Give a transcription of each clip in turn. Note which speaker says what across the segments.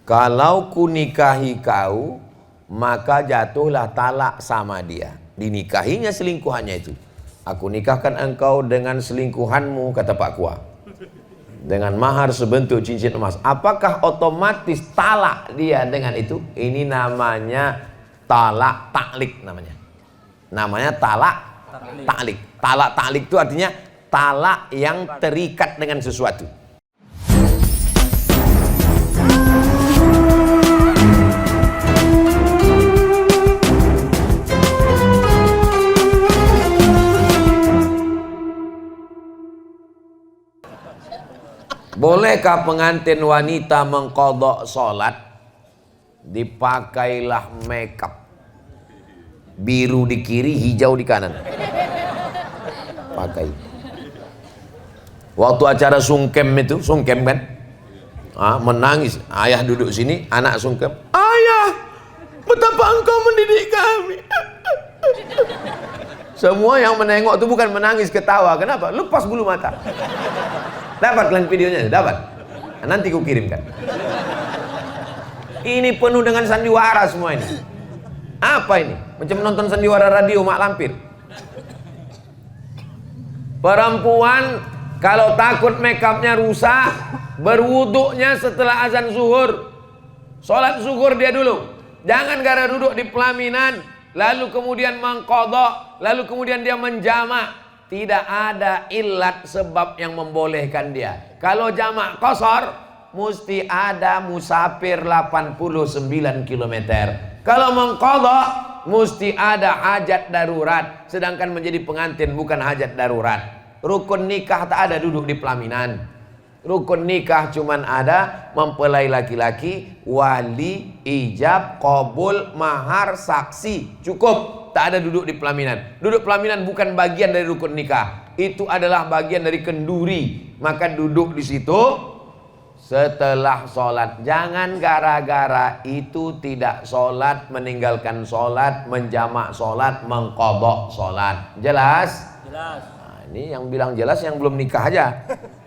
Speaker 1: Kalau ku nikahi kau, maka jatuhlah talak sama dia. Dinikahinya selingkuhannya itu. Aku nikahkan engkau dengan selingkuhanmu, kata Pak Kua, dengan mahar sebentuk cincin emas. Apakah otomatis talak dia dengan itu? Ini namanya talak taklik namanya. Namanya talak taklik. Talak taklik itu artinya talak yang terikat dengan sesuatu. Bolehkah pengantin wanita mengqadha sholat? Dipakailah makeup, biru di kiri, hijau di kanan. Pakai. Waktu acara sungkem itu, sungkem kan? Menangis. Ayah duduk sini, anak sungkem. Ayah, betapa engkau mendidik kami. Semua yang menengok itu bukan menangis, ketawa. Kenapa? Lepas bulu mata. Dapat kalian videonya? Dapat? Nanti ku kirimkan. Ini penuh dengan sandiwara semua ini. Apa ini? Macam nonton sandiwara radio Mak Lampir. Perempuan kalau takut makeupnya rusak, berwuduknya setelah azan zuhur. Sholat zuhur dia dulu. Jangan gara duduk di pelaminan, lalu kemudian mengqadha, lalu kemudian dia menjamak. Tidak ada ilat sebab yang membolehkan dia. Kalau jamak qasar, mesti ada musafir 89 km. Kalau mengqadha, mesti ada hajat darurat. Sedangkan menjadi pengantin bukan hajat darurat. Rukun nikah tak ada duduk di pelaminan. Rukun nikah cuman ada mempelai laki-laki, wali, ijab, qabul, mahar, saksi. Cukup. Tak ada duduk di pelaminan. Duduk pelaminan bukan bagian dari rukun nikah. Itu adalah bagian dari kenduri. Maka duduk di situ setelah sholat. Jangan gara-gara itu tidak sholat, meninggalkan sholat, menjamak sholat, mengqadha sholat. Jelas? Jelas. Nah, ini yang bilang jelas yang belum nikah aja.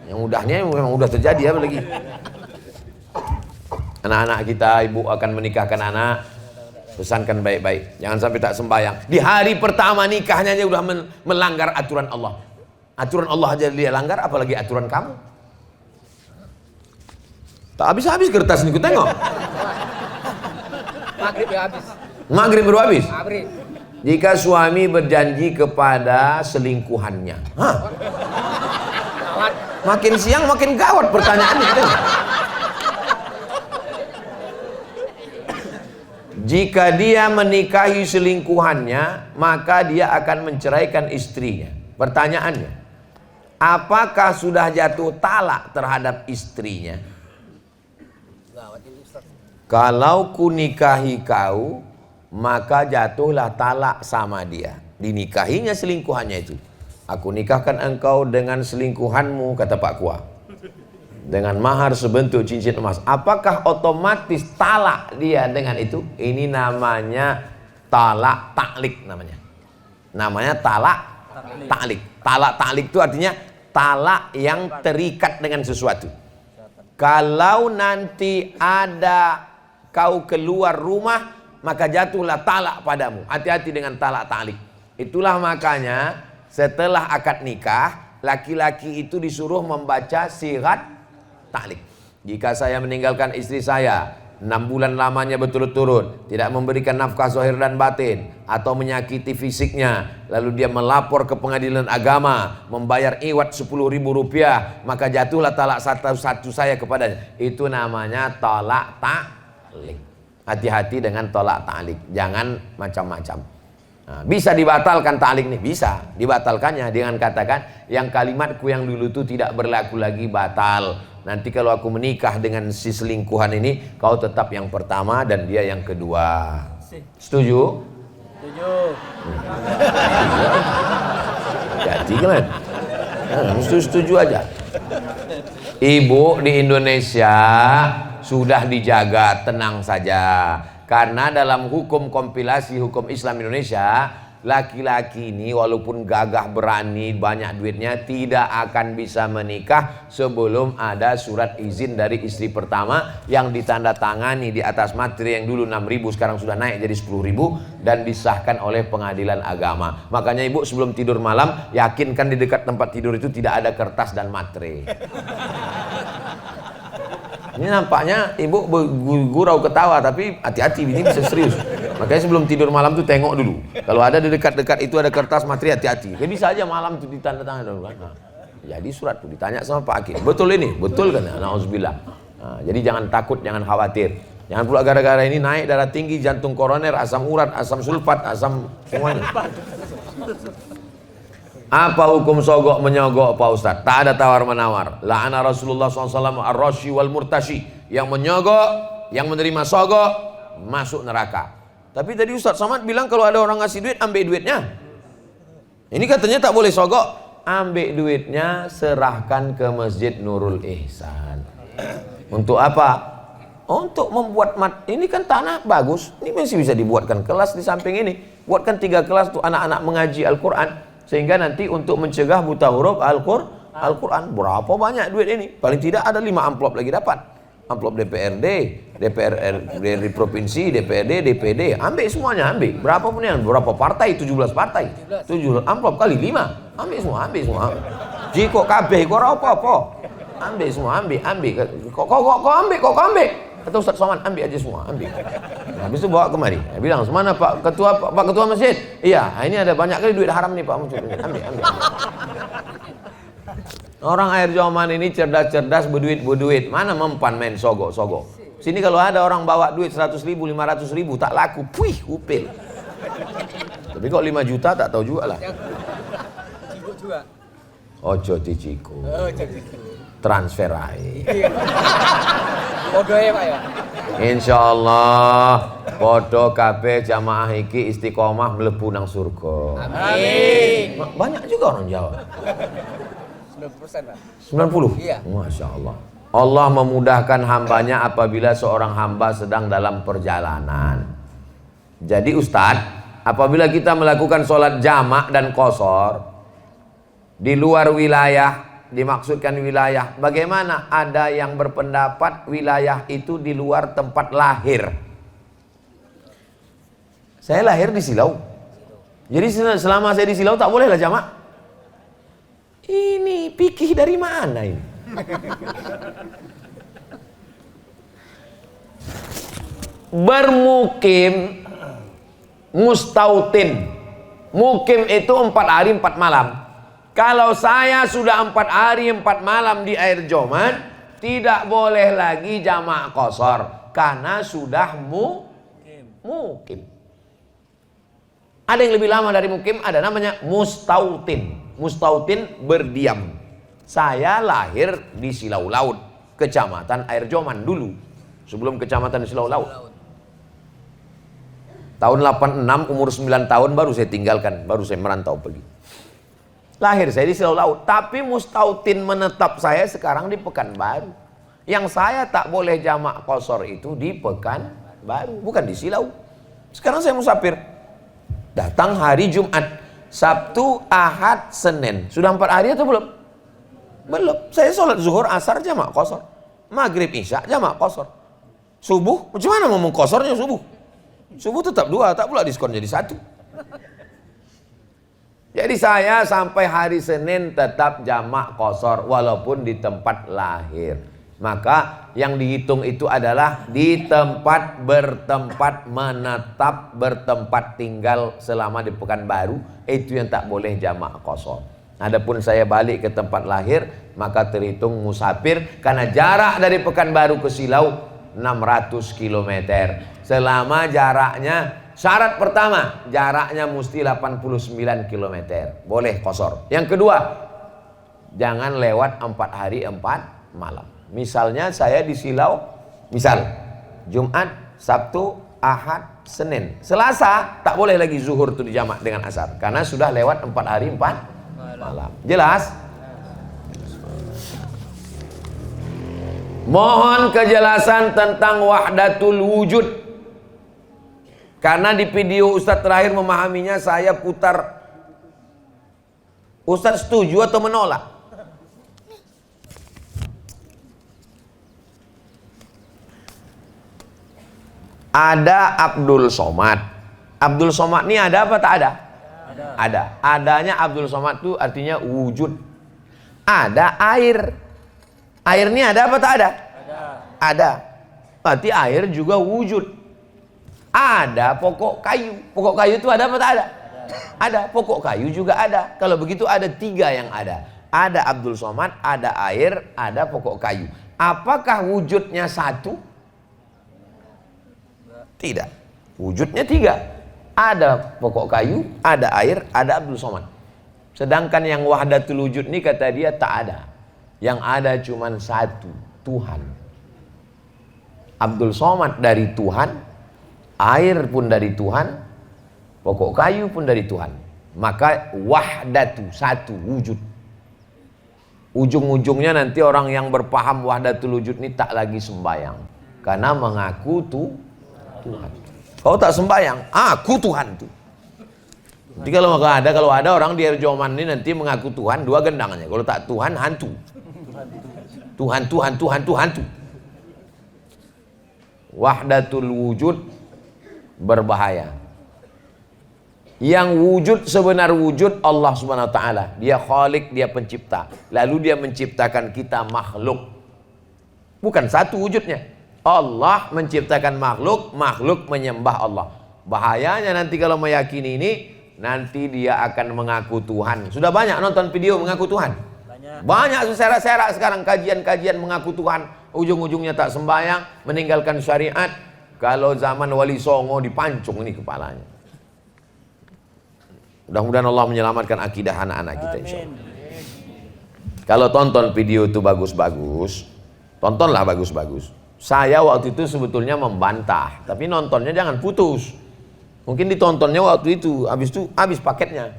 Speaker 1: Yang udahnya memang udah terjadi apa lagi. Anak-anak kita, ibu akan menikahkan anak, pesankan baik-baik, jangan sampai tak sembahyang. Di hari pertama nikahnya aja udah melanggar aturan Allah. Aturan Allah aja dia langgar, apalagi aturan kamu. Tak habis-habis kertas ini, ku tengok.
Speaker 2: Maghrib ya habis.
Speaker 1: Maghrib baru habis.
Speaker 2: Maghrib.
Speaker 1: Jika suami berjanji kepada selingkuhannya, makin siang makin gawat pertanyaannya. Jika dia menikahi selingkuhannya, maka dia akan menceraikan istrinya. Pertanyaannya, apakah sudah jatuh talak terhadap istrinya? Kalau ku nikahi kau, maka jatuhlah talak sama dia. Dinikahinya selingkuhannya itu. Aku nikahkan engkau dengan selingkuhanmu, kata Pak Kua, dengan mahar sebentuk cincin emas. Apakah otomatis talak dia dengan itu? Ini namanya talak taklik namanya. Namanya talak taklik. Talak taklik itu artinya talak yang terikat dengan sesuatu. Kalau nanti ada kau keluar rumah, maka jatuhlah talak padamu. Hati-hati dengan talak taklik. Itulah makanya setelah akad nikah, laki-laki itu disuruh membaca sirat taklik. Jika saya meninggalkan istri saya 6 bulan lamanya berturut-turut, tidak memberikan nafkah zahir dan batin, atau menyakiti fisiknya, lalu dia melapor ke pengadilan agama, membayar iwat 10.000 rupiah, maka jatuhlah talak satu saya kepadanya. Itu namanya talak taklik. Hati-hati dengan talak taklik, jangan macam-macam. Nah, bisa dibatalkan taklik nih, bisa dibatalkannya dengan katakan yang kalimatku yang dulu itu tidak berlaku lagi, batal. Nanti kalau aku menikah dengan si selingkuhan ini, kau tetap yang pertama dan dia yang kedua. Setuju?
Speaker 2: Setuju.
Speaker 1: Hati kan? Setuju aja. Ibu di Indonesia sudah dijaga, tenang saja. Karena dalam hukum kompilasi hukum Islam Indonesia, laki-laki ini walaupun gagah berani, banyak duitnya, tidak akan bisa menikah sebelum ada surat izin dari istri pertama yang ditandatangani di atas materi yang dulu 6.000 sekarang sudah naik jadi 10.000 dan disahkan oleh pengadilan agama. Makanya ibu sebelum tidur malam yakinkan di dekat tempat tidur itu tidak ada kertas dan materi. Ini nampaknya ibu gurau ketawa, tapi hati-hati, ini bisa serius. Makanya sebelum tidur malam tuh tengok dulu. Kalau ada di dekat-dekat itu ada kertas materi, hati-hati. Kayak bisa aja malam tuh ditandatangan dulu kan. Nah, jadi surat tuh ditanya sama Pak Hakim, betul ini, betul kan? Nauzubillah. Nah, jadi jangan takut, jangan khawatir. Jangan pula gara-gara ini naik darah tinggi, jantung koroner, asam urat, asam sulfat, asam semuanya. Apa hukum sogok menyogok Pak Ustadz? Tak ada tawar-menawar. La'ana Rasulullah SAW ar-rashi wal murtashi. Yang menyogok, yang menerima sogok, masuk neraka. Tapi tadi Ustadz Somad bilang kalau ada orang ngasih duit, ambil duitnya. Ini katanya tak boleh sogok. Ambil duitnya, serahkan ke Masjid Nurul Ihsan. Untuk apa? Untuk membuat ini kan tanah bagus. Ini masih bisa dibuatkan kelas di samping ini. Buatkan 3 kelas tuh anak-anak mengaji Al-Quran. Sehingga nanti untuk mencegah buta huruf Al-Quran. Berapa banyak duit ini? Paling tidak ada 5 amplop lagi dapat. Amplop DPRD, DPRD provinsi, DPRD, DPD. Ambil semuanya, ambil. Berapa pun yang, berapa partai? 17 partai. 17 amplop kali 5. Ambil semua, ambil semua. Jika kabeh kok apa-apa. Ambil semua, ambil. Kok ambil. Kata Ustaz Somad, ambil aja semua, ambil. Nah, habis itu bawa kemari. Dia bilang, "Semana Pak Ketua Masjid?" "Iya, ini ada banyak kali duit haram nih Pak Masjid." Ambil. Orang air Joman ini cerdas-cerdas, berduit. Mana mempan main sogok. Sini kalau ada orang bawa duit 100.000, 500.000 tak laku, puih, upil. Tapi kok 5 juta tak tahu juga lah.
Speaker 2: Ciko juga.
Speaker 1: Ojo diciko. Transfer aja.
Speaker 2: Podo ya Pak ya.
Speaker 1: Insyaallah podo kabeh jamaah iki istiqomah mlebu nang surga.
Speaker 2: Amin.
Speaker 1: Banyak juga orang Jawa.
Speaker 2: 90% Pak.
Speaker 1: 90?
Speaker 2: Iya.
Speaker 1: Masya Allah. Allah memudahkan hambanya apabila seorang hamba sedang dalam perjalanan. Jadi Ustadz, apabila kita melakukan sholat jamak dan qashar di luar wilayah, dimaksudkan wilayah, bagaimana? Ada yang berpendapat wilayah itu di luar tempat lahir. Saya lahir di Silau. Jadi selama saya di Silau tak bolehlah jamak. Ini fikih dari mana ini? Bermukim, mustautin. Mukim itu 4 hari 4 malam. Kalau saya sudah 4 hari 4 malam di air Joman, tidak boleh lagi jamak qashar karena sudah mukim. Ada yang lebih lama dari mukim, ada namanya mustautin. Mustautin berdiam. Saya lahir di Silau Laut, kecamatan Air Joman dulu, sebelum kecamatan Silau Laut. Tahun 86, umur 9 tahun baru saya tinggalkan, baru saya merantau pergi. Lahir saya di Silau Laut, tapi mustautin menetap saya sekarang di Pekanbaru. Yang saya tak boleh jamak qashar itu di Pekanbaru, bukan di Silau. Sekarang saya musafir. Datang hari Jumat, Sabtu, Ahad, Senin. Sudah 4 hari atau belum? Belum. Saya sholat zuhur, asar jamak qashar. Maghrib, isya jamak qashar. Subuh, macam mana ngomong qasharnya subuh? Subuh tetap 2, tak pula diskon jadi 1. Jadi saya sampai hari Senin tetap jamak qashar walaupun di tempat lahir. Maka yang dihitung itu adalah di tempat bertempat menetap, bertempat tinggal selama di Pekanbaru, itu yang tak boleh jamak qashar. Adapun saya balik ke tempat lahir, maka terhitung musafir karena jarak dari Pekanbaru ke Silau 600 km. Selama jaraknya, syarat pertama, jaraknya mesti 89 km. Boleh qashar. Yang kedua, jangan lewat 4 hari 4 malam. Misalnya saya di Silau, misal Jumat, Sabtu, Ahad, Senin, Selasa tak boleh lagi zuhur itu dijamak dengan asar karena sudah lewat 4 hari 4 malam. Jelas? Mohon kejelasan tentang wahdatul wujud. Karena di video Ustadz terakhir memahaminya saya putar. Ustadz setuju atau menolak? Ada Abdul Somad. Abdul Somad ini ada apa tak ada? Ada. Adanya Abdul Somad itu artinya wujud. Ada air. Air ini ada apa tak ada? Ada. Berarti air juga wujud. Ada pokok kayu. Pokok kayu itu ada apa tak ada? Ada. Pokok kayu juga ada. Kalau begitu ada 3 yang ada. Ada Abdul Somad, ada air, ada pokok kayu. Apakah wujudnya satu? Tidak. Wujudnya 3. Ada pokok kayu, ada air, ada Abdul Somad. Sedangkan yang wahdatul wujud ini kata dia tak ada. Yang ada cuma satu, Tuhan. Abdul Somad dari Tuhan, air pun dari Tuhan, pokok kayu pun dari Tuhan. Maka wahdatu, satu, wujud. Ujung-ujungnya nanti orang yang berpaham wahdatul wujud ini tak lagi sembahyang, karena mengaku Tuhan. Kau tak sembahyang, aku Tuhan tuh. Jadi kalau ada orang di Erjoman ini nanti mengaku Tuhan, 2 gendangannya. Kalau tak Tuhan, hantu. Tuhan tuh. Wahdatul wujud berbahaya. Yang wujud sebenar wujud Allah Subhanahu wa taala. Dia Khalik, dia pencipta. Lalu dia menciptakan kita makhluk. Bukan satu wujudnya. Allah menciptakan makhluk, makhluk menyembah Allah. Bahayanya nanti kalau meyakini ini, nanti dia akan mengaku Tuhan. Sudah banyak nonton video mengaku Tuhan. Banyak serak-serak sekarang kajian-kajian mengaku Tuhan. Ujung-ujungnya tak sembahyang, meninggalkan syariat. Kalau zaman Wali Songo dipancung ini kepalanya. Mudah-mudahan Allah menyelamatkan akidah anak-anak kita, insyaallah. Kalau tonton video itu bagus-bagus, tontonlah bagus-bagus. Saya waktu itu sebetulnya membantah, tapi nontonnya jangan putus. Mungkin ditontonnya waktu itu, habis paketnya.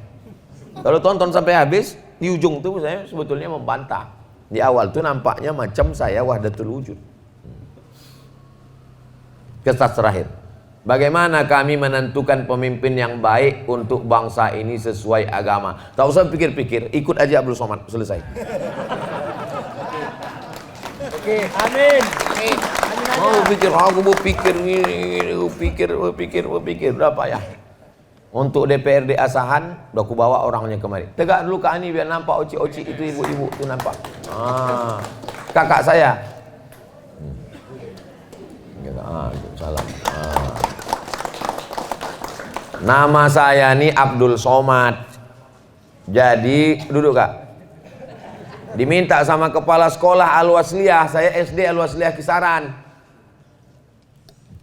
Speaker 1: Kalau tonton sampai habis, di ujung itu saya sebetulnya membantah. Di awal tuh nampaknya macam saya wahdatul wujud. Kisah terakhir. Bagaimana kami menentukan pemimpin yang baik untuk bangsa ini sesuai agama? Tak usah pikir-pikir, ikut aja Abdul Somad, selesai.
Speaker 2: Oke, amin.
Speaker 1: Mau pikir, aku mau pikir pikir, berapa ya? Untuk DPRD Asahan, udah aku bawa orangnya kemari. Tegak dulu Kak Ani biar nampak oci-oci itu ibu-ibu itu nampak. Kakak saya. Salam. Nama saya ini Abdul Somad. Jadi duduk Kak. Diminta sama kepala sekolah Al-Wasliyah, saya SD Al-Wasliyah Kisaran.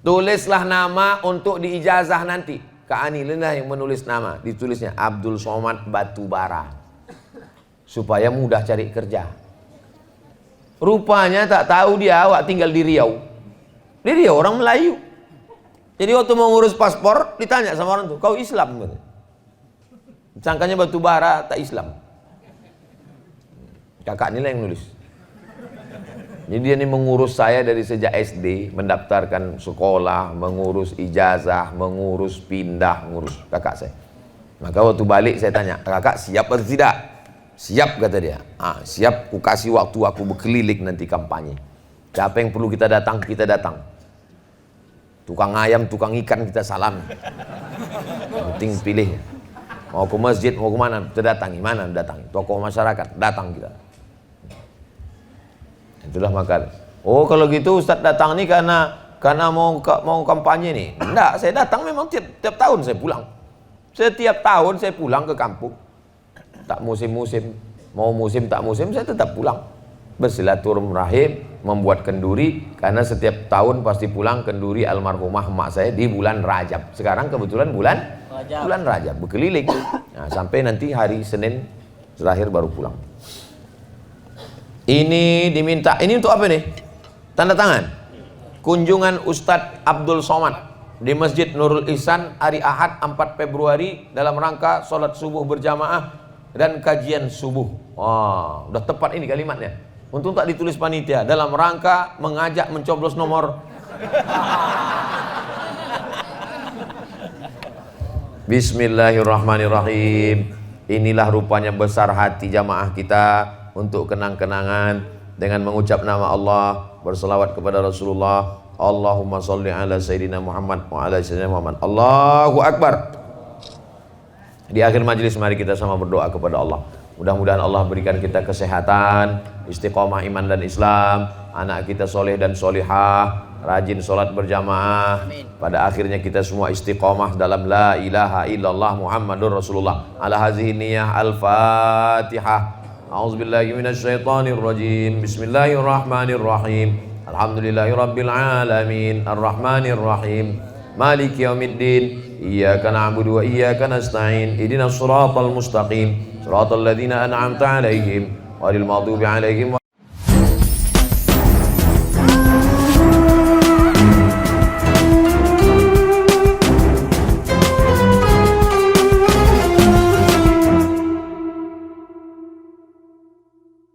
Speaker 1: Tulislah nama untuk diijazah nanti. Kak Ani lah yang menulis nama. Ditulisnya Abdul Somad Batubara. Supaya mudah cari kerja. Rupanya tak tahu dia awak tinggal di Riau. Di Riau orang Melayu. Jadi waktu mau ngurus paspor ditanya sama orang tuh, kau Islam? Sangkanya Batubara tak Islam. Kakak inilah yang nulis. Jadi dia ini mengurus saya dari sejak SD, mendaftarkan sekolah, mengurus ijazah, mengurus pindah, ngurus kakak saya. Maka waktu balik saya tanya, kakak siap atau tidak? Siap kata dia. Siap, ku kasih waktu aku berkeliling nanti kampanye. Siapa yang perlu kita datang, kita datang. Tukang ayam, tukang ikan kita salam. Yang penting pilih. Mau ke masjid, mau ke mana, kita datangi. Mana datangi? Tokoh masyarakat, datang kita. Itulah maka. Oh kalau gitu Ustadz datang nih karena mau kampanye nih. Enggak, saya datang memang tiap tahun saya pulang. Setiap tahun saya pulang ke kampung. Tak musim-musim, mau musim tak musim saya tetap pulang. Bersilaturahim, membuat kenduri, karena setiap tahun pasti pulang kenduri almarhumah emak saya di bulan Rajab. Sekarang kebetulan bulan Rajab berkeliling. Nah, sampai nanti hari Senin terakhir baru pulang. Ini diminta, ini untuk apa nih? Tanda tangan. Kunjungan Ustadz Abdul Somad di Masjid Nurul Ihsan hari Ahad 4 Februari dalam rangka sholat subuh berjamaah dan kajian subuh. Wah, udah tepat ini kalimatnya. Untung tak ditulis panitia, dalam rangka mengajak mencoblos nomor. Bismillahirrahmanirrahim. Inilah rupanya besar hati jamaah kita untuk kenang-kenangan dengan mengucap nama Allah, berselawat kepada Rasulullah. Allahumma sholli ala Sayyidina Muhammad wa ala Sayyidina Muhammad. Allahu Akbar. Di akhir majelis mari kita sama berdoa kepada Allah. Mudah-mudahan Allah berikan kita kesehatan, istiqomah iman dan Islam, anak kita soleh dan solihah, rajin sholat berjamaah. Pada akhirnya kita semua istiqomah dalam la ilaha illallah Muhammadur Rasulullah. Ala hazihi niyah al-Fatihah. A'udzubillahi minasyaitonir rajim. Bismillahirrahmanirrahim. Alhamdulillahi rabbil alamin. Arrahmanir rahim. Maliki yaumiddin. Iyyaka na'budu wa iyyaka nasta'in. Ihdinas siratal mustaqim. Siratal ladzina an'amta 'alaihim ghairil maghdubi 'alaihim